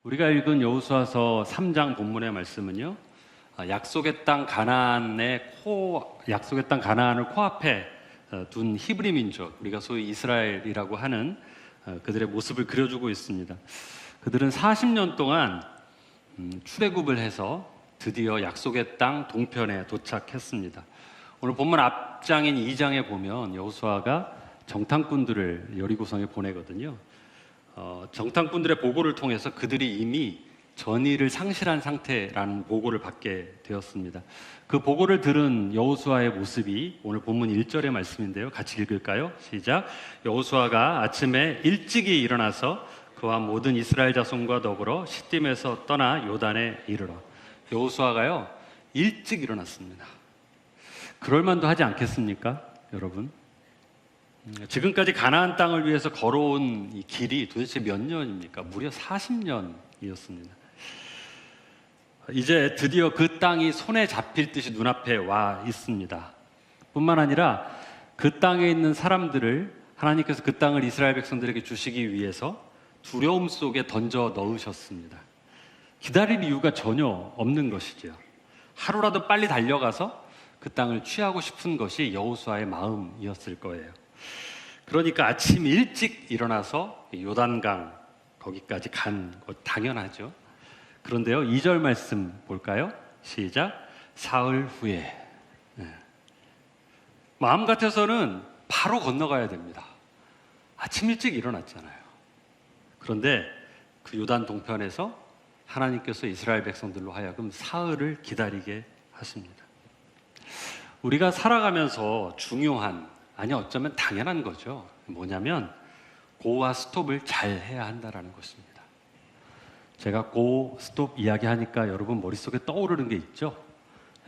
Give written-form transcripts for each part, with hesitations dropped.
우리가 읽은 여호수아서 3장 본문의 말씀은요, 약속의 땅 가나안을 코앞에 둔 히브리 민족, 우리가 소위 이스라엘이라고 하는 그들의 모습을 그려주고 있습니다. 그들은 40년 동안 출애굽을 해서 드디어 약속의 땅 동편에 도착했습니다. 오늘 본문 앞장인 2장에 보면 여호수아가 정탐꾼들을 여리고성에 보내거든요. 정탐꾼들의 보고를 통해서 그들이 이미 전의를 상실한 상태라는 보고를 받게 되었습니다. 그 보고를 들은 여호수아의 모습이 오늘 본문 1절의 말씀인데요. 같이 읽을까요? 시작. 여호수아가 아침에 일찍이 일어나서 그와 모든 이스라엘 자손과 더불어 시딤에서 떠나 요단에 이르러. 여호수아가요, 일찍 일어났습니다. 그럴 만도 하지 않겠습니까, 여러분? 지금까지 가나안 땅을 위해서 걸어온 이 길이 도대체 몇 년입니까? 무려 40년이었습니다. 이제 드디어 그 땅이 손에 잡힐 듯이 눈앞에 와 있습니다. 뿐만 아니라 그 땅에 있는 사람들을 하나님께서 그 땅을 이스라엘 백성들에게 주시기 위해서 두려움 속에 던져 넣으셨습니다. 기다릴 이유가 전혀 없는 것이죠. 하루라도 빨리 달려가서 그 땅을 취하고 싶은 것이 여호수아의 마음이었을 거예요. 그러니까 아침 일찍 일어나서 요단강 거기까지 간 것 당연하죠. 그런데요, 2절 말씀 볼까요? 시작. 사흘 후에. 마음 같아서는 바로 건너가야 됩니다. 아침 일찍 일어났잖아요. 그런데 그 요단 동편에서 하나님께서 이스라엘 백성들로 하여금 사흘을 기다리게 하십니다. 우리가 살아가면서 중요한, 아니 어쩌면 당연한 거죠. 뭐냐면 고와 스톱을 잘 해야 한다는 것입니다. 제가 고, 스톱 이야기하니까 여러분 머릿속에 떠오르는 게 있죠?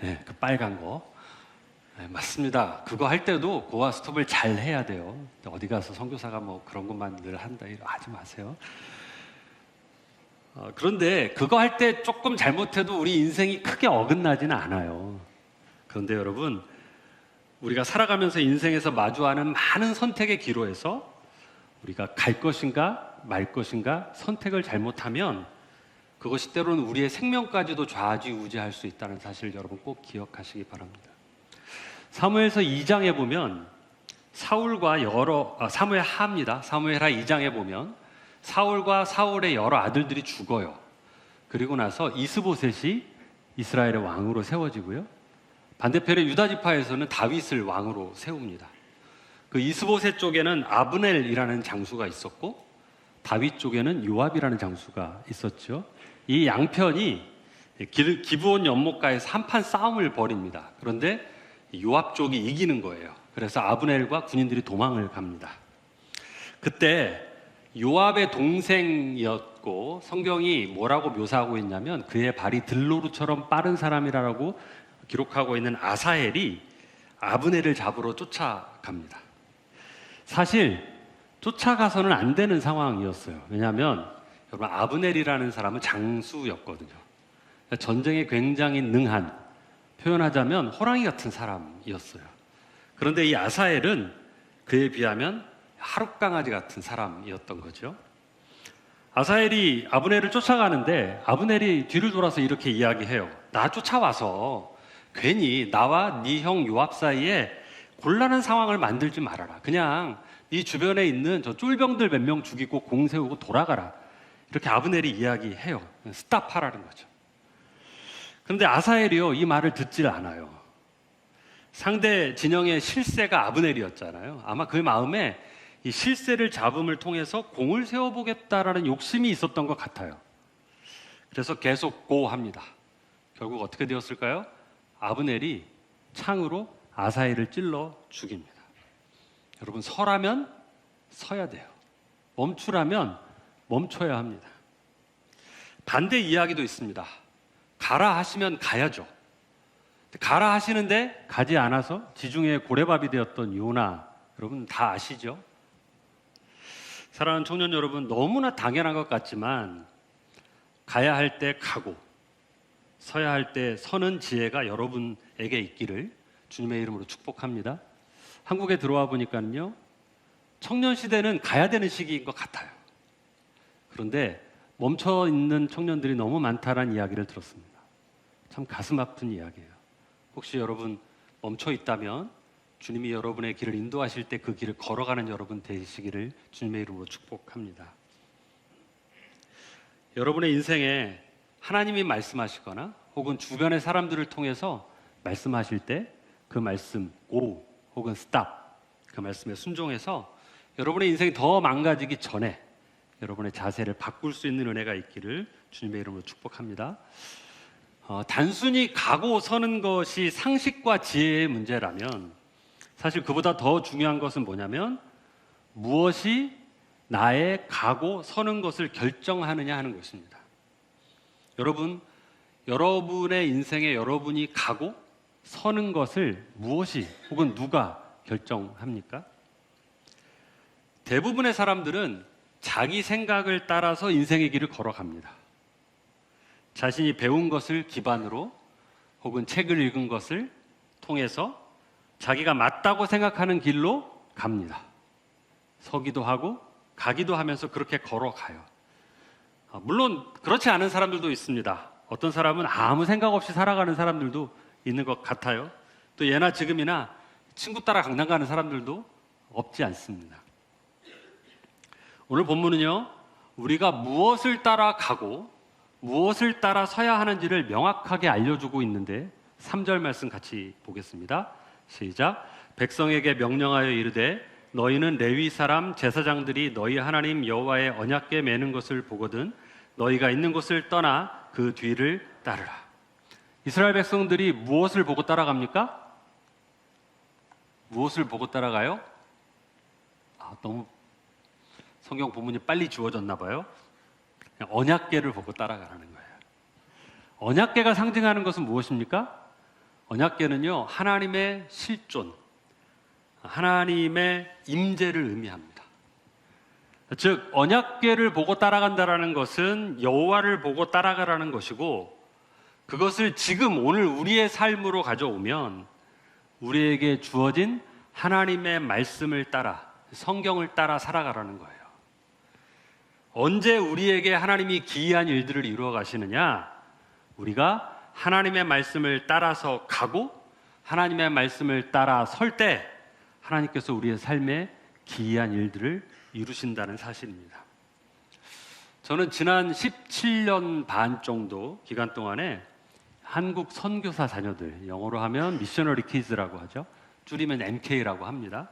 네, 그 빨간 거. 네, 맞습니다. 그거 할 때도 고와 스톱을 잘 해야 돼요. 어디 가서 선교사가 뭐 그런 것만 늘 한다 이러 하지 마세요. 그런데 그거 할 때 조금 잘못해도 우리 인생이 크게 어긋나지는 않아요. 그런데 여러분, 우리가 살아가면서 인생에서 마주하는 많은 선택의 기로에서 우리가 갈 것인가 말 것인가 선택을 잘못하면 그것이 때로는 우리의 생명까지도 좌지우지할 수 있다는 사실을 여러분 꼭 기억하시기 바랍니다. 사무엘서 2장에 보면 사무엘하입니다. 사무엘하 2장에 보면 사울과 사울의 여러 아들들이 죽어요. 그리고 나서 이스보셋이 이스라엘의 왕으로 세워지고요. 반대편의 유다 지파에서는 다윗을 왕으로 세웁니다. 그 이스보셋 쪽에는 아브넬이라는 장수가 있었고 다윗 쪽에는 요압이라는 장수가 있었죠. 이 양편이 기브온 연못가에서 한판 싸움을 벌입니다. 그런데 요압 쪽이 이기는 거예요. 그래서 아브넬과 군인들이 도망을 갑니다. 그때 요압의 동생이었고 성경이 뭐라고 묘사하고 있냐면 그의 발이 들노루처럼 빠른 사람이라고 기록하고 있는 아사헬이 아브넬을 잡으러 쫓아갑니다. 사실 쫓아가서는 안 되는 상황이었어요. 왜냐하면 여러분, 아브넬이라는 사람은 장수였거든요. 전쟁에 굉장히 능한, 표현하자면 호랑이 같은 사람이었어요. 그런데 이 아사헬은 그에 비하면 하룻강아지 같은 사람이었던 거죠. 아사헬이 아브넬을 쫓아가는데 아브넬이 뒤를 돌아서 이렇게 이야기해요. 나 쫓아와서 괜히 나와 네 형 요압 사이에 곤란한 상황을 만들지 말아라. 그냥 네 주변에 있는 저 쫄병들 몇 명 죽이고 공 세우고 돌아가라. 이렇게 아브넬이 이야기해요. 스탑하라는 거죠. 그런데 아사헬이요, 이 말을 듣질 않아요. 상대 진영의 실세가 아브넬이었잖아요. 아마 그 마음에 이 실세를 잡음을 통해서 공을 세워보겠다라는 욕심이 있었던 것 같아요. 그래서 계속 고합니다. 결국 어떻게 되었을까요? 아브넬이 창으로 아사헬을 찔러 죽입니다. 여러분, 서라면 서야 돼요. 멈추라면 멈춰야 합니다. 반대 이야기도 있습니다. 가라 하시면 가야죠. 가라 하시는데 가지 않아서 지중해 고래밥이 되었던 요나, 여러분 다 아시죠? 사랑하는 청년 여러분, 너무나 당연한 것 같지만 가야 할 때 가고 서야 할 때 서는 지혜가 여러분에게 있기를 주님의 이름으로 축복합니다. 한국에 들어와 보니까요, 청년 시대는 가야 되는 시기인 것 같아요. 그런데 멈춰 있는 청년들이 너무 많다라는 이야기를 들었습니다. 참 가슴 아픈 이야기예요. 혹시 여러분 멈춰 있다면 주님이 여러분의 길을 인도하실 때 그 길을 걸어가는 여러분 되시기를 주님의 이름으로 축복합니다. 여러분의 인생에 하나님이 말씀하시거나 혹은 주변의 사람들을 통해서 말씀하실 때 그 말씀 고 혹은 stop 그 말씀에 순종해서 여러분의 인생이 더 망가지기 전에 여러분의 자세를 바꿀 수 있는 은혜가 있기를 주님의 이름으로 축복합니다. 단순히 가고 서는 것이 상식과 지혜의 문제라면 사실 그보다 더 중요한 것은 뭐냐면 무엇이 나의 가고 서는 것을 결정하느냐 하는 것입니다. 여러분, 여러분의 인생에 여러분이 가고 서는 것을 무엇이 혹은 누가 결정합니까? 대부분의 사람들은 자기 생각을 따라서 인생의 길을 걸어갑니다. 자신이 배운 것을 기반으로 혹은 책을 읽은 것을 통해서 자기가 맞다고 생각하는 길로 갑니다. 서기도 하고 가기도 하면서 그렇게 걸어가요. 물론 그렇지 않은 사람들도 있습니다. 어떤 사람은 아무 생각 없이 살아가는 사람들도 있는 것 같아요. 또 예나 지금이나 친구 따라 강남 가는 사람들도 없지 않습니다. 오늘 본문은요, 우리가 무엇을 따라 가고 무엇을 따라 서야 하는지를 명확하게 알려주고 있는데 3절 말씀 같이 보겠습니다. 시작. 백성에게 명령하여 이르되 너희는 레위 사람 제사장들이 너희 하나님 여호와의 언약궤 매는 것을 보거든 너희가 있는 곳을 떠나 그 뒤를 따르라. 이스라엘 백성들이 무엇을 보고 따라갑니까? 무엇을 보고 따라가요? 너무 성경 본문이 빨리 주어졌나 봐요. 그냥 언약궤를 보고 따라가라는 거예요. 언약궤가 상징하는 것은 무엇입니까? 언약궤는요, 하나님의 실존, 하나님의 임재를 의미합니다. 즉 언약궤를 보고 따라간다라는 것은 여호와를 보고 따라가라는 것이고 그것을 지금 오늘 우리의 삶으로 가져오면 우리에게 주어진 하나님의 말씀을 따라 성경을 따라 살아가라는 거예요. 언제 우리에게 하나님이 기이한 일들을 이루어 가시느냐? 우리가 하나님의 말씀을 따라서 가고 하나님의 말씀을 따라 설 때 하나님께서 우리의 삶에 기이한 일들을 이루신다는 사실입니다. 저는 지난 17년 반 정도 기간 동안에 한국 선교사 자녀들, 영어로 하면 미셔너리 키즈라고 하죠. 줄이면 MK라고 합니다.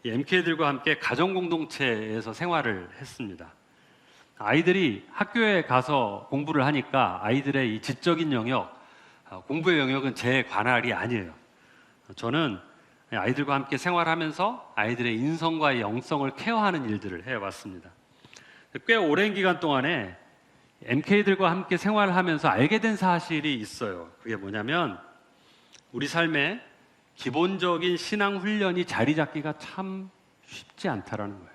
이 MK들과 함께 가정공동체에서 생활을 했습니다. 아이들이 학교에 가서 공부를 하니까 아이들의 이 지적인 영역, 공부의 영역은 제 관할이 아니에요. 저는 아이들과 함께 생활하면서 아이들의 인성과 영성을 케어하는 일들을 해왔습니다. 꽤 오랜 기간 동안에 MK들과 함께 생활하면서 알게 된 사실이 있어요. 그게 뭐냐면 우리 삶에 기본적인 신앙 훈련이 자리 잡기가 참 쉽지 않다라는 거예요.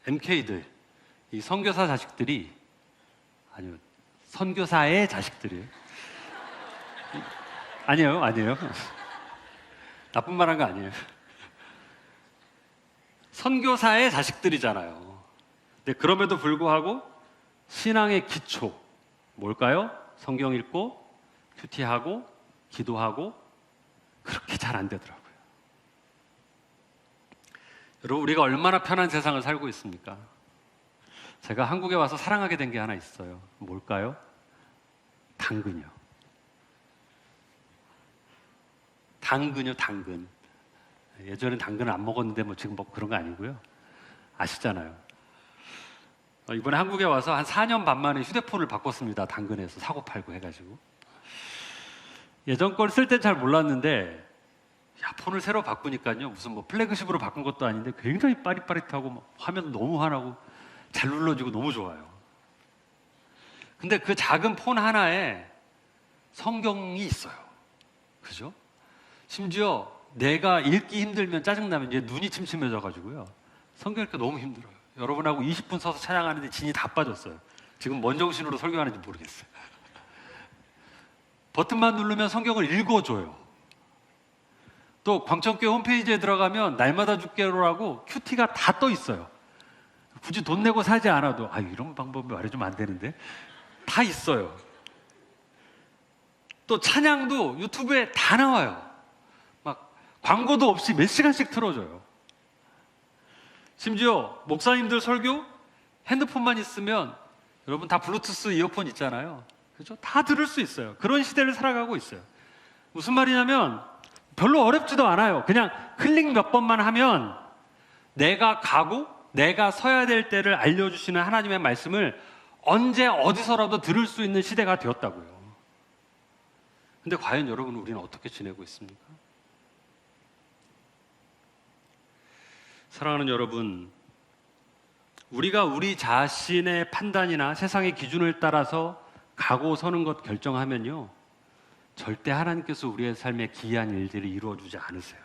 MK들, 이 선교사 자식들이 아니요, 선교사의 자식들이에요. 아니에요. 나쁜 말 한 거 아니에요. 선교사의 자식들이잖아요. 근데 그럼에도 불구하고 신앙의 기초 뭘까요? 성경 읽고 큐티하고 기도하고 그렇게 잘 안 되더라고요. 여러분, 우리가 얼마나 편한 세상을 살고 있습니까? 제가 한국에 와서 사랑하게 된 게 하나 있어요. 뭘까요? 당근이요. 당근. 예전엔 당근을 안 먹었는데 뭐 지금 뭐 그런 거 아니고요. 아시잖아요. 이번에 한국에 와서 한 4년 반 만에 휴대폰을 바꿨습니다. 당근에서 사고 팔고 해가지고. 예전 걸 쓸 땐 잘 몰랐는데 폰을 새로 바꾸니까요, 무슨 뭐 플래그십으로 바꾼 것도 아닌데 굉장히 빠릿빠릿하고 화면도 너무 환하고 잘 눌러지고 너무 좋아요. 근데 그 작은 폰 하나에 성경이 있어요. 그죠? 심지어 내가 읽기 힘들면 짜증나면 이제 눈이 침침해져가지고요, 성경 읽기 너무 힘들어요. 여러분하고 20분 서서 찬양하는데 진이 다 빠졌어요. 지금 뭔 정신으로 설교하는지 모르겠어요. 버튼만 누르면 성경을 읽어줘요. 또 광천교회 홈페이지에 들어가면 날마다 죽게로라고 큐티가 다 떠 있어요. 굳이 돈 내고 사지 않아도 이런 방법이 말해주면 안 되는데 다 있어요. 또 찬양도 유튜브에 다 나와요. 막 광고도 없이 몇 시간씩 틀어줘요. 심지어 목사님들 설교 핸드폰만 있으면 여러분 다 블루투스 이어폰 있잖아요. 그렇죠? 다 들을 수 있어요. 그런 시대를 살아가고 있어요. 무슨 말이냐면 별로 어렵지도 않아요. 그냥 클릭 몇 번만 하면 내가 가고 내가 서야 될 때를 알려주시는 하나님의 말씀을 언제 어디서라도 들을 수 있는 시대가 되었다고요. 근데 과연 여러분, 우리는 어떻게 지내고 있습니까? 사랑하는 여러분, 우리가 우리 자신의 판단이나 세상의 기준을 따라서 가고 서는 것 결정하면요, 절대 하나님께서 우리의 삶에 기이한 일들을 이루어주지 않으세요.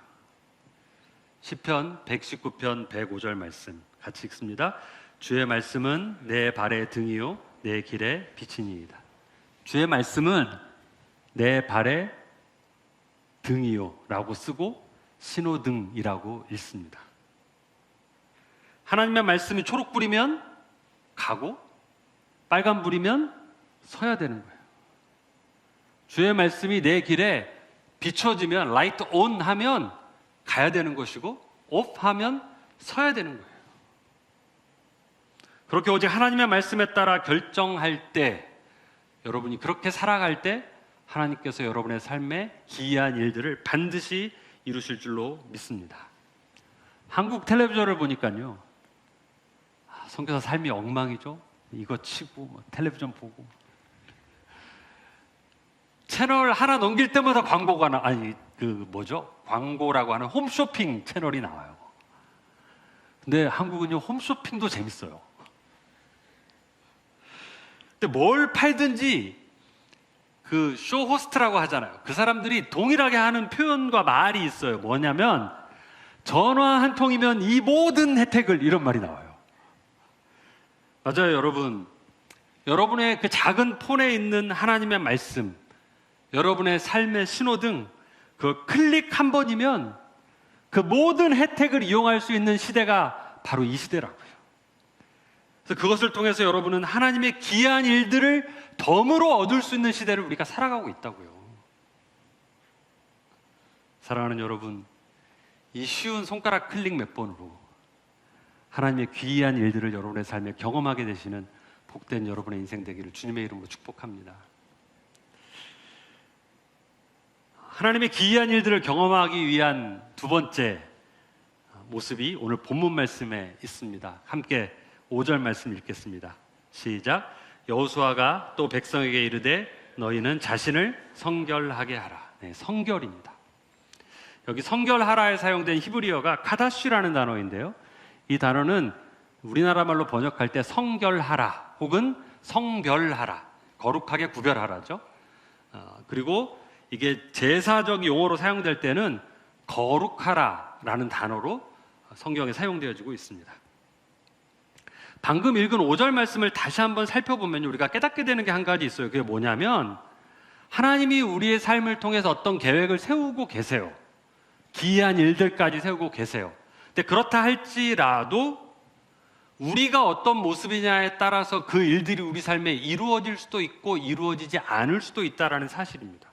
시편 119편 105절 말씀 같이 읽습니다. 주의 말씀은 내 발의 등이요 내 길의 빛이니이다. 주의 말씀은 내 발의 등이요 라고 쓰고 신호등이라고 읽습니다. 하나님의 말씀이 초록불이면 가고 빨간불이면 서야 되는 거예요. 주의 말씀이 내 길에 비춰지면 라이트 온 하면 가야 되는 것이고 오프 하면 서야 되는 거예요. 그렇게 오직 하나님의 말씀에 따라 결정할 때, 여러분이 그렇게 살아갈 때 하나님께서 여러분의 삶에 기이한 일들을 반드시 이루실 줄로 믿습니다. 한국 텔레비전을 보니까요, 선교사 삶이 엉망이죠. 이거 치고 텔레비전 보고 채널 하나 넘길 때마다 광고가 광고라고 하는 홈쇼핑 채널이 나와요. 근데 한국은요, 홈쇼핑도 재밌어요. 근데 뭘 팔든지 그 쇼 호스트라고 하잖아요. 그 사람들이 동일하게 하는 표현과 말이 있어요. 뭐냐면 전화 한 통이면 이 모든 혜택을, 이런 말이 나와요. 맞아요, 여러분. 여러분의 그 작은 폰에 있는 하나님의 말씀, 여러분의 삶의 신호등, 그 클릭 한 번이면 그 모든 혜택을 이용할 수 있는 시대가 바로 이 시대라고요. 그래서 그것을 통해서 여러분은 하나님의 기이한 일들을 덤으로 얻을 수 있는 시대를 우리가 살아가고 있다고요. 사랑하는 여러분, 이 쉬운 손가락 클릭 몇 번으로 하나님의 기이한 일들을 여러분의 삶에 경험하게 되시는 복된 여러분의 인생 되기를 주님의 이름으로 축복합니다. 하나님의 기이한 일들을 경험하기 위한 두 번째 모습이 오늘 본문 말씀에 있습니다. 함께 5절 말씀 읽겠습니다. 시작. 여호수아가 또 백성에게 이르되 너희는 자신을 성결하게 하라. 네, 성결입니다. 여기 성결하라에 사용된 히브리어가 카다쉬라는 단어인데요, 이 단어는 우리나라 말로 번역할 때 성결하라 혹은 성별하라, 거룩하게 구별하라죠. 그리고 이게 제사적 용어로 사용될 때는 거룩하라라는 단어로 성경에 사용되어지고 있습니다. 방금 읽은 5절 말씀을 다시 한번 살펴보면 우리가 깨닫게 되는 게 한 가지 있어요. 그게 뭐냐면 하나님이 우리의 삶을 통해서 어떤 계획을 세우고 계세요. 기이한 일들까지 세우고 계세요. 근데 그렇다 할지라도 우리가 어떤 모습이냐에 따라서 그 일들이 우리 삶에 이루어질 수도 있고 이루어지지 않을 수도 있다는 사실입니다.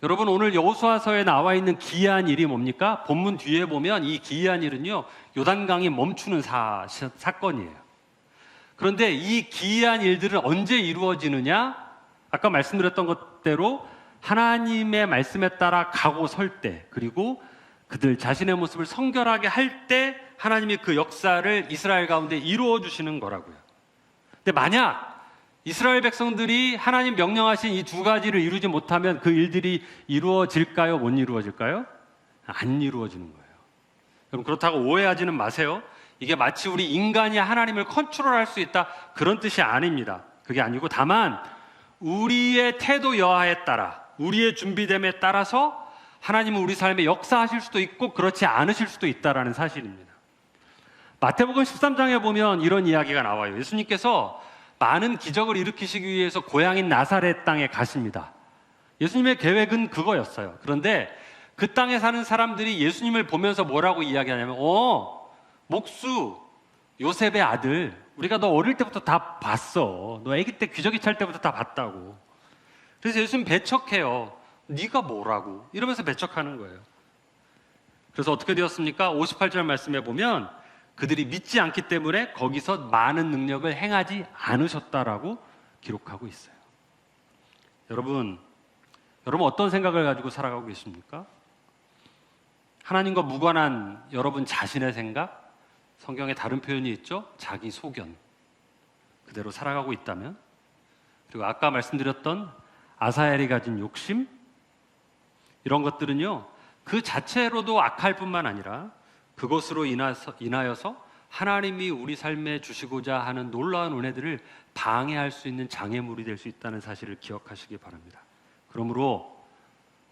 여러분, 오늘 여호수아서에 나와 있는 기이한 일이 뭡니까? 본문 뒤에 보면 이 기이한 일은요, 요단강이 멈추는 사건이에요. 그런데 이 기이한 일들은 언제 이루어지느냐? 아까 말씀드렸던 것대로 하나님의 말씀에 따라 가고 설 때, 그리고 그들 자신의 모습을 성결하게 할 때 하나님이 그 역사를 이스라엘 가운데 이루어 주시는 거라고요. 근데 만약 이스라엘 백성들이 하나님 명령하신 이 두 가지를 이루지 못하면 그 일들이 이루어질까요? 못 이루어질까요? 안 이루어지는 거예요. 여러분, 그렇다고 오해하지는 마세요. 이게 마치 우리 인간이 하나님을 컨트롤할 수 있다, 그런 뜻이 아닙니다. 그게 아니고 다만 우리의 태도 여하에 따라, 우리의 준비됨에 따라서 하나님은 우리 삶에 역사하실 수도 있고 그렇지 않으실 수도 있다는 사실입니다. 마태복음 13장에 보면 이런 이야기가 나와요. 예수님께서 많은 기적을 일으키시기 위해서 고향인 나사렛 땅에 가십니다. 예수님의 계획은 그거였어요. 그런데 그 땅에 사는 사람들이 예수님을 보면서 뭐라고 이야기하냐면 목수, 요셉의 아들, 우리가 너 어릴 때부터 다 봤어. 너 아기 때 귀저귀 찰 때부터 다 봤다고. 그래서 예수님 배척해요. 네가 뭐라고? 이러면서 배척하는 거예요. 그래서 어떻게 되었습니까? 58절 말씀에 보면 그들이 믿지 않기 때문에 거기서 많은 능력을 행하지 않으셨다라고 기록하고 있어요. 여러분 어떤 생각을 가지고 살아가고 계십니까? 하나님과 무관한 여러분 자신의 생각, 성경에 다른 표현이 있죠? 자기 소견. 그대로 살아가고 있다면, 그리고 아까 말씀드렸던 아사엘이 가진 욕심, 이런 것들은요, 그 자체로도 악할 뿐만 아니라 그것으로 인하여서 하나님이 우리 삶에 주시고자 하는 놀라운 은혜들을 방해할 수 있는 장애물이 될 수 있다는 사실을 기억하시기 바랍니다. 그러므로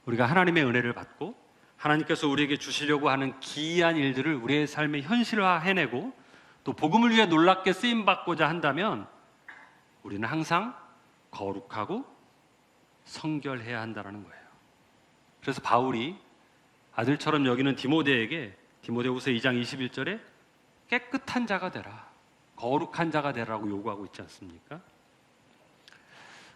우리가 하나님의 은혜를 받고 하나님께서 우리에게 주시려고 하는 기이한 일들을 우리의 삶에 현실화해내고 또 복음을 위해 놀랍게 쓰임받고자 한다면 우리는 항상 거룩하고 성결해야 한다는 거예요. 그래서 바울이 아들처럼 여기는 디모데에게 디모데후서 2장 21절에 깨끗한 자가 되라, 거룩한 자가 되라고 요구하고 있지 않습니까?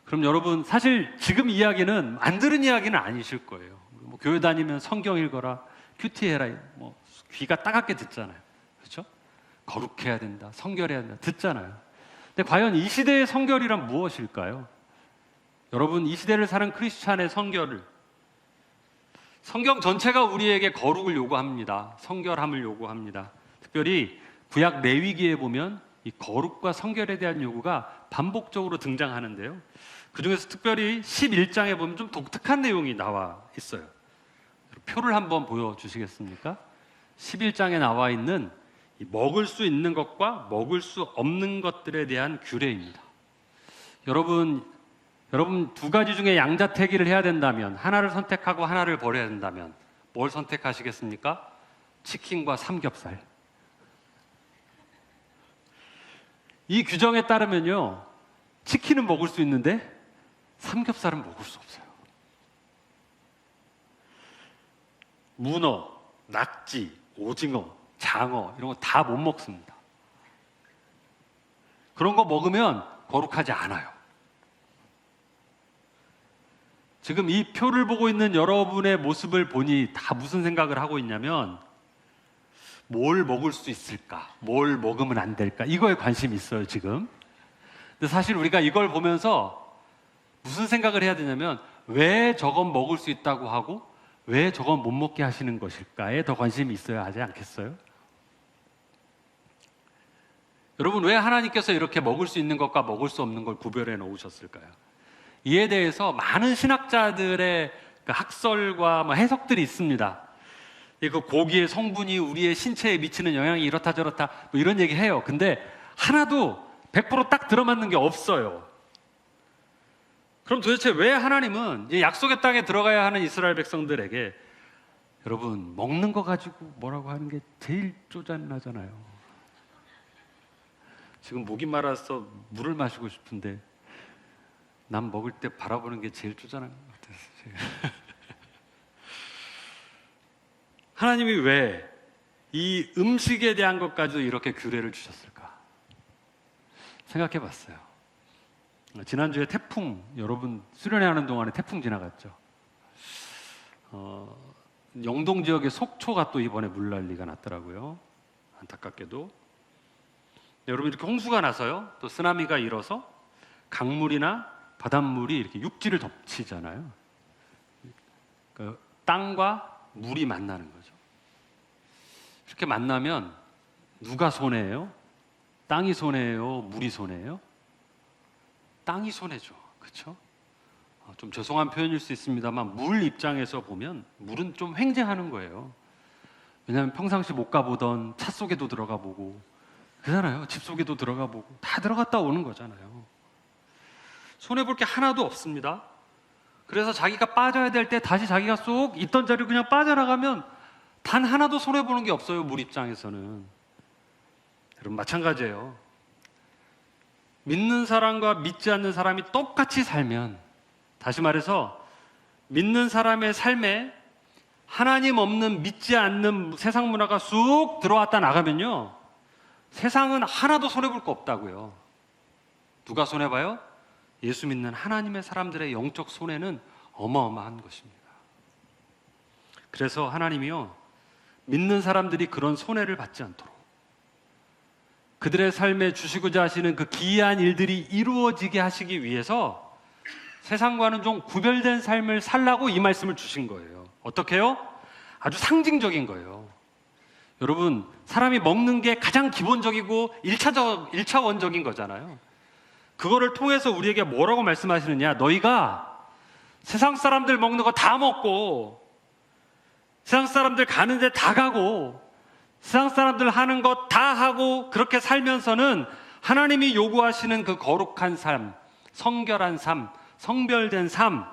그럼 여러분, 사실 지금 이야기는 안 들은 이야기는 아니실 거예요. 뭐 교회 다니면 성경 읽어라, 큐티해라, 뭐 귀가 따갑게 듣잖아요. 그렇죠? 거룩해야 된다, 성결해야 된다 듣잖아요. 근데 과연 이 시대의 성결이란 무엇일까요? 여러분, 이 시대를 사는 크리스찬의 성결을, 성경 전체가 우리에게 거룩을 요구합니다. 성결함을 요구합니다. 특별히 구약 레위기에 보면 이 거룩과 성결에 대한 요구가 반복적으로 등장하는데요. 그중에서 특별히 11장에 보면 좀 독특한 내용이 나와 있어요. 표를 한번 보여주시겠습니까? 11장에 나와 있는 이 먹을 수 있는 것과 먹을 수 없는 것들에 대한 규례입니다. 여러분 두 가지 중에 양자택일을 해야 된다면, 하나를 선택하고 하나를 버려야 된다면 뭘 선택하시겠습니까? 치킨과 삼겹살. 이 규정에 따르면요, 치킨은 먹을 수 있는데 삼겹살은 먹을 수 없어요. 문어, 낙지, 오징어, 장어 이런 거 다 못 먹습니다. 그런 거 먹으면 거룩하지 않아요. 지금 이 표를 보고 있는 여러분의 모습을 보니 다 무슨 생각을 하고 있냐면, 뭘 먹을 수 있을까? 뭘 먹으면 안 될까? 이거에 관심이 있어요, 지금. 근데 사실 우리가 이걸 보면서 무슨 생각을 해야 되냐면, 왜 저건 먹을 수 있다고 하고 왜 저건 못 먹게 하시는 것일까에 더 관심이 있어야 하지 않겠어요? 여러분, 왜 하나님께서 이렇게 먹을 수 있는 것과 먹을 수 없는 걸 구별해 놓으셨을까요? 이에 대해서 많은 신학자들의 학설과 해석들이 있습니다. 그 고기의 성분이 우리의 신체에 미치는 영향이 이렇다 저렇다 뭐 이런 얘기 해요. 근데 하나도 100% 들어맞는 게 없어요. 그럼 도대체 왜 하나님은 약속의 땅에 들어가야 하는 이스라엘 백성들에게, 여러분 먹는 거 가지고 뭐라고 하는 게 제일 쪼잔하잖아요. 지금 목이 말라서 물을 마시고 싶은데 남 먹을 때 바라보는 게 제일 쪼잔한 것 같아서 하나님이 왜 이 음식에 대한 것까지도 이렇게 규례를 주셨을까 생각해 봤어요. 지난주에 태풍, 여러분 수련회 하는 동안에 태풍 지나갔죠. 영동 지역의 속초가 또 이번에 물난리가 났더라고요. 안타깝게도. 여러분, 이렇게 홍수가 나서요, 또 쓰나미가 일어서 강물이나 바닷물이 이렇게 육지를 덮치잖아요. 그 땅과 물이 만나는 거죠. 이렇게 만나면 누가 손해예요? 땅이 손해예요? 물이 손해예요? 땅이 손해죠. 그렇죠? 좀 죄송한 표현일 수 있습니다만 물 입장에서 보면 물은 좀 횡재하는 거예요. 왜냐하면 평상시 못 가보던 차 속에도 들어가 보고 그러잖아요. 집 속에도 들어가 보고 다 들어갔다 오는 거잖아요. 손해볼 게 하나도 없습니다. 그래서 자기가 빠져야 될 때 다시 자기가 쏙 있던 자리로 그냥 빠져나가면 단 하나도 손해보는 게 없어요. 물 입장에서는. 여러분 마찬가지예요. 믿는 사람과 믿지 않는 사람이 똑같이 살면, 다시 말해서 믿는 사람의 삶에 하나님 없는 믿지 않는 세상 문화가 쑥 들어왔다 나가면요, 세상은 하나도 손해볼 거 없다고요. 누가 손해봐요? 예수 믿는 하나님의 사람들의 영적 손해는 어마어마한 것입니다. 그래서 하나님이요, 믿는 사람들이 그런 손해를 받지 않도록 그들의 삶에 주시고자 하시는 그 기이한 일들이 이루어지게 하시기 위해서 세상과는 좀 구별된 삶을 살라고 이 말씀을 주신 거예요. 어떻게요? 아주 상징적인 거예요. 여러분, 사람이 먹는 게 가장 기본적이고 1차원적인 거잖아요. 그거를 통해서 우리에게 뭐라고 말씀하시느냐? 너희가 세상 사람들 먹는 거 다 먹고 세상 사람들 가는 데 다 가고 세상 사람들 하는 것 다 하고 그렇게 살면서는 하나님이 요구하시는 그 거룩한 삶, 성결한 삶, 성별된 삶,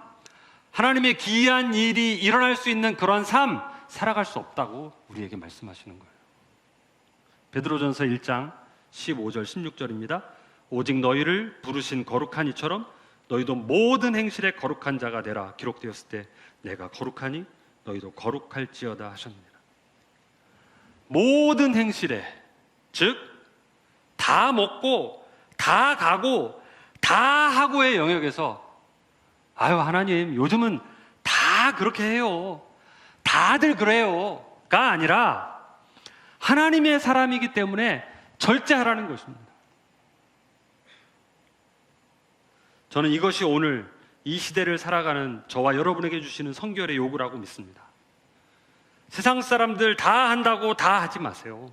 하나님의 기이한 일이 일어날 수 있는 그런 삶 살아갈 수 없다고 우리에게 말씀하시는 거예요. 베드로전서 1장 15절 16절입니다. 오직 너희를 부르신 거룩한 이처럼 너희도 모든 행실에 거룩한 자가 되라. 기록되었을 때 내가 거룩하니 너희도 거룩할지어다 하셨느니라. 모든 행실에, 즉 다 먹고 다 가고 다 하고의 영역에서 아유 하나님 요즘은 다 그렇게 해요, 다들 그래요 가 아니라 하나님의 사람이기 때문에 절제하라는 것입니다. 저는 이것이 오늘 이 시대를 살아가는 저와 여러분에게 주시는 성결의 요구라고 믿습니다. 세상 사람들 다 한다고 다 하지 마세요.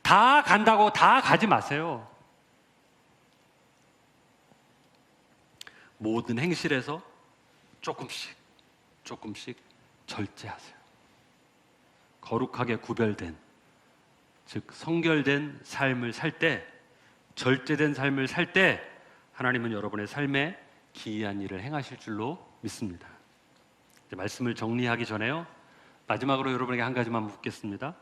다 간다고 다 가지 마세요. 모든 행실에서 조금씩 절제하세요. 거룩하게 구별된, 즉 성결된 삶을 살 때, 절제된 삶을 살 때 하나님은 여러분의 삶에 기이한 일을 행하실 줄로 믿습니다. 이제 말씀을 정리하기 전에요, 마지막으로 여러분에게 한 가지만 묻겠습니다.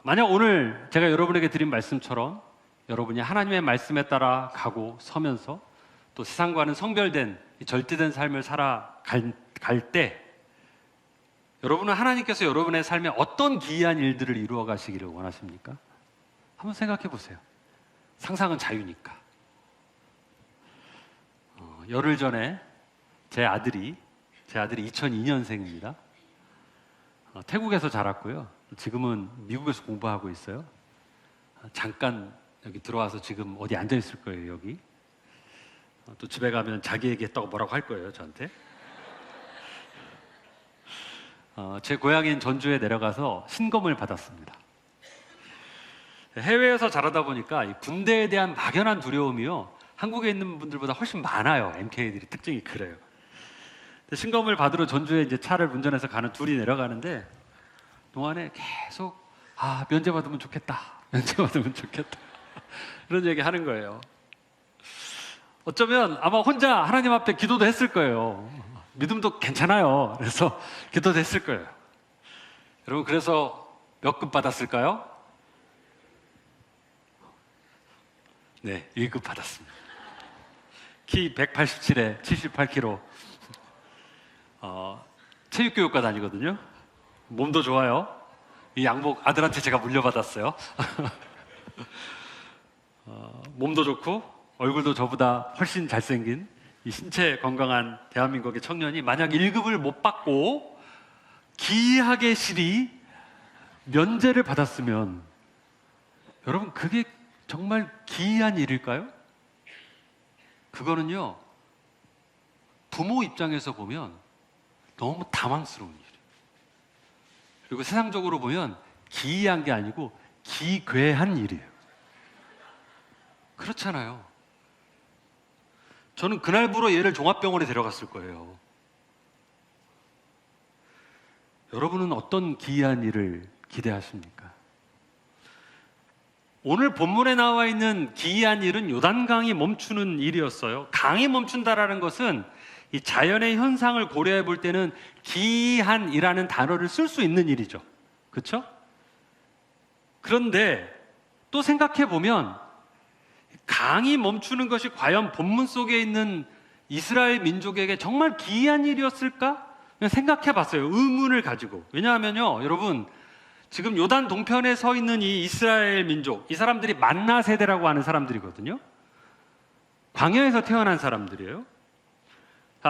만약 오늘 제가 여러분에게 드린 말씀처럼 여러분이 하나님의 말씀에 따라 가고 서면서 또 세상과는 성별된 절제된 삶을 살아갈 때 여러분은 하나님께서 여러분의 삶에 어떤 기이한 일들을 이루어 가시기를 원하십니까? 한번 생각해 보세요. 상상은 자유니까. 열흘 전에 제 아들이 2002년생입니다. 태국에서 자랐고요. 지금은 미국에서 공부하고 있어요. 잠깐 여기 들어와서 지금 어디 앉아 있을 거예요, 여기. 또 집에 가면 자기 얘기했다고 뭐라고 할 거예요, 저한테. 제 고향인 전주에 내려가서 신검을 받았습니다. 해외에서 자라다 보니까 이 군대에 대한 막연한 두려움이요, 한국에 있는 분들보다 훨씬 많아요. MK들이 특징이 그래요. 신검을 받으러 전주에 이제 차를 운전해서 가는 둘이 내려가는데 동안에 계속 면제 받으면 좋겠다, 면제 받으면 좋겠다 이런 얘기 하는 거예요. 어쩌면 아마 혼자 하나님 앞에 기도도 했을 거예요. 믿음도 괜찮아요. 그래서 기도도 했을 거예요. 여러분, 그래서 몇 급 받았을까요? 네, 1급 받았습니다. 키 187에 78kg. 체육교육과 다니거든요. 몸도 좋아요. 이 양복 아들한테 제가 물려받았어요. 몸도 좋고 얼굴도 저보다 훨씬 잘생긴 이 신체 건강한 대한민국의 청년이 만약 1급을 못 받고 기이하게 실이 면제를 받았으면 여러분, 그게 정말 기이한 일일까요? 그거는요, 부모 입장에서 보면 너무 당황스러운 일이에요. 그리고 세상적으로 보면 기이한 게 아니고 기괴한 일이에요. 그렇잖아요. 저는 그날부로 얘를 종합병원에 데려갔을 거예요. 여러분은 어떤 기이한 일을 기대하십니까? 오늘 본문에 나와 있는 기이한 일은 요단강이 멈추는 일이었어요. 강이 멈춘다라는 것은 이 자연의 현상을 고려해 볼 때는 기이한이라는 단어를 쓸 수 있는 일이죠. 그렇죠? 그런데 또 생각해 보면 강이 멈추는 것이 과연 본문 속에 있는 이스라엘 민족에게 정말 기이한 일이었을까? 그냥 생각해 봤어요. 의문을 가지고. 왜냐하면요, 여러분, 지금 요단 동편에 서 있는 이 이스라엘 민족, 이 사람들이 만나 세대라고 하는 사람들이거든요. 광야에서 태어난 사람들이에요.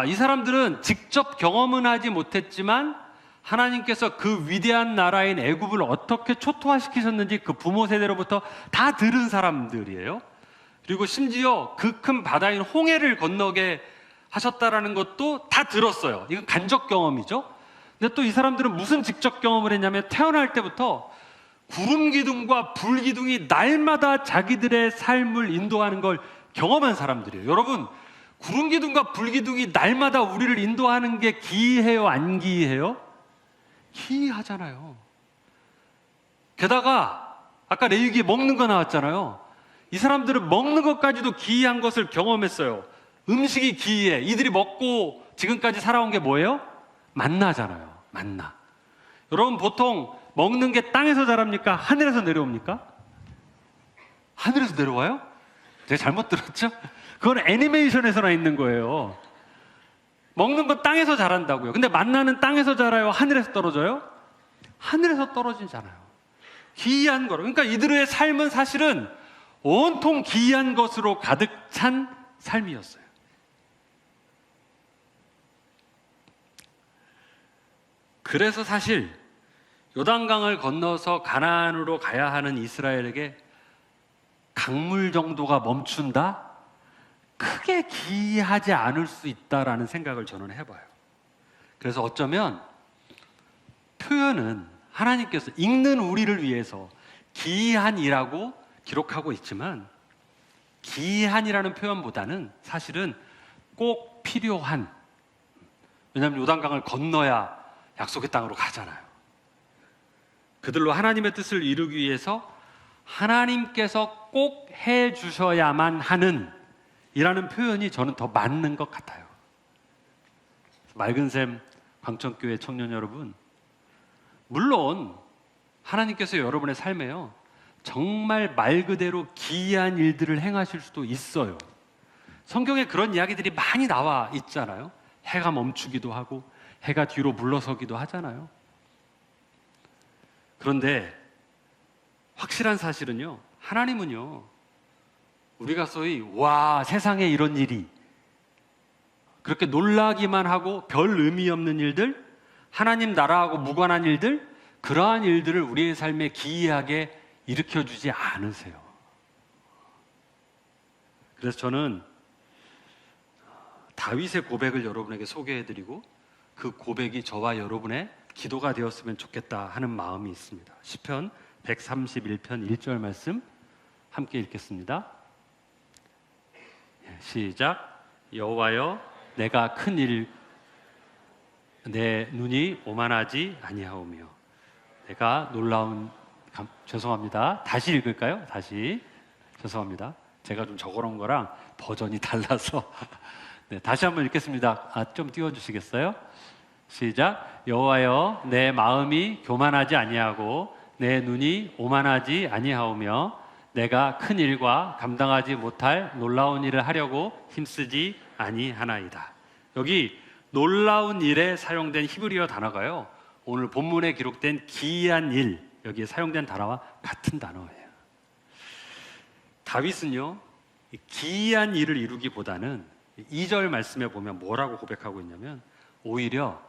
이 사람들은 직접 경험은 하지 못했지만 하나님께서 그 위대한 나라인 애굽을 어떻게 초토화시키셨는지 그 부모 세대로부터 다 들은 사람들이에요. 그리고 심지어 그 큰 바다인 홍해를 건너게 하셨다라는 것도 다 들었어요. 이건 간접 경험이죠. 근데 또 이 사람들은 무슨 직접 경험을 했냐면 태어날 때부터 구름 기둥과 불 기둥이 날마다 자기들의 삶을 인도하는 걸 경험한 사람들이에요. 여러분, 구름 기둥과 불 기둥이 날마다 우리를 인도하는 게 기이해요, 안 기이해요? 기이하잖아요. 게다가 아까 레위기에 먹는 거 나왔잖아요. 이 사람들은 먹는 것까지도 기이한 것을 경험했어요. 음식이 기이해. 이들이 먹고 지금까지 살아온 게 뭐예요? 만나잖아요. 만나. 여러분, 보통 먹는 게 땅에서 자랍니까? 하늘에서 내려옵니까? 하늘에서 내려와요? 제가 잘못 들었죠? 그건 애니메이션에서나 있는 거예요. 먹는 건 땅에서 자란다고요. 근데 만나는 땅에서 자라요? 하늘에서 떨어져요? 하늘에서 떨어지잖아요. 기이한 거로. 그러니까 이들의 삶은 사실은 온통 기이한 것으로 가득 찬 삶이었어요. 그래서 사실 요단강을 건너서 가나안으로 가야 하는 이스라엘에게 강물 정도가 멈춘다? 크게 기이하지 않을 수 있다라는 생각을 저는 해봐요. 그래서 어쩌면 표현은 하나님께서 읽는 우리를 위해서 기이한이라고 기록하고 있지만 기이한이라는 표현보다는 사실은 꼭 필요한, 왜냐하면 요단강을 건너야 약속의 땅으로 가잖아요. 그들로 하나님의 뜻을 이루기 위해서 하나님께서 꼭 해주셔야만 하는 이라는 표현이 저는 더 맞는 것 같아요. 맑은샘 광천교회 청년 여러분, 물론 하나님께서 여러분의 삶에요 정말 말 그대로 기이한 일들을 행하실 수도 있어요. 성경에 그런 이야기들이 많이 나와 있잖아요. 해가 멈추기도 하고 해가 뒤로 물러서기도 하잖아요. 그런데 확실한 사실은요, 하나님은요, 우리가 소위 와 세상에 이런 일이, 그렇게 놀라기만 하고 별 의미 없는 일들, 하나님 나라하고 무관한 일들, 그러한 일들을 우리의 삶에 기이하게 일으켜주지 않으세요. 그래서 저는 다윗의 고백을 여러분에게 소개해드리고 그 고백이 저와 여러분의 기도가 되었으면 좋겠다 하는 마음이 있습니다. 시편 131편 1절 말씀 함께 읽겠습니다. 시작. 여호와여, 내가 큰 일, 내 눈이 오만하지 아니하오며 내가 놀라운 죄송합니다. 다시 읽을까요? 다시. 죄송합니다. 제가 좀 적어놓은 거랑 버전이 달라서 네, 다시 한번 읽겠습니다. 좀 띄워주시겠어요? 시작. 여호와여, 내 마음이 교만하지 아니하고 내 눈이 오만하지 아니하오며 내가 큰 일과 감당하지 못할 놀라운 일을 하려고 힘쓰지 아니하나이다. 여기 놀라운 일에 사용된 히브리어 단어가요, 오늘 본문에 기록된 기이한 일, 여기에 사용된 단어와 같은 단어예요. 다윗은요, 기이한 일을 이루기보다는 2절 말씀에 보면 뭐라고 고백하고 있냐면, 오히려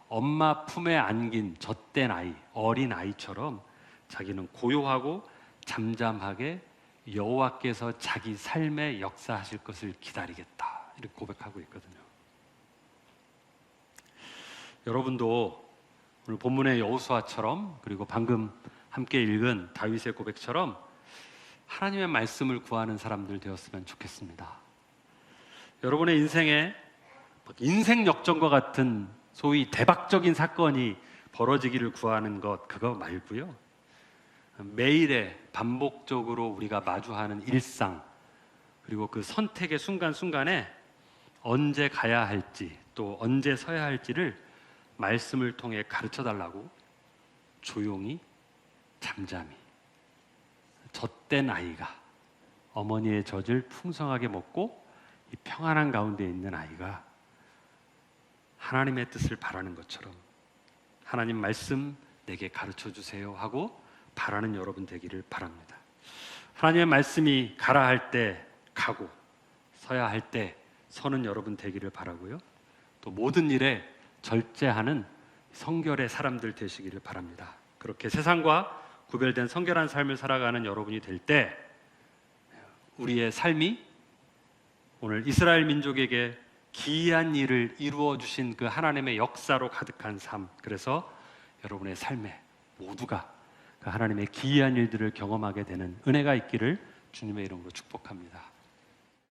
엄마 품에 안긴 젖된 아이, 어린 아이처럼 자기는 고요하고 잠잠하게 여호와께서 자기 삶에 역사하실 것을 기다리겠다, 이렇게 고백하고 있거든요. 여러분도 오늘 본문의 여호수아처럼, 그리고 방금 함께 읽은 다윗의 고백처럼 하나님의 말씀을 구하는 사람들 되었으면 좋겠습니다. 여러분의 인생에 인생 역전과 같은 소위 대박적인 사건이 벌어지기를 구하는 것, 그거 말고요, 매일의 반복적으로 우리가 마주하는 일상, 그리고 그 선택의 순간순간에 언제 가야 할지 또 언제 서야 할지를 말씀을 통해 가르쳐 달라고 조용히 잠잠히, 젖된 아이가 어머니의 젖을 풍성하게 먹고 이 평안한 가운데 있는 아이가 하나님의 뜻을 바라는 것처럼 하나님 말씀 내게 가르쳐 주세요 하고 바라는 여러분 되기를 바랍니다. 하나님의 말씀이 가라 할 때 가고 서야 할 때 서는 여러분 되기를 바라고요. 또 모든 일에 절제하는 성결의 사람들 되시기를 바랍니다. 그렇게 세상과 구별된 성결한 삶을 살아가는 여러분이 될 때 우리의 삶이 오늘 이스라엘 민족에게 기이한 일을 이루어 주신 그 하나님의 역사로 가득한 삶, 그래서 여러분의 삶에 모두가 그 하나님의 기이한 일들을 경험하게 되는 은혜가 있기를 주님의 이름으로 축복합니다.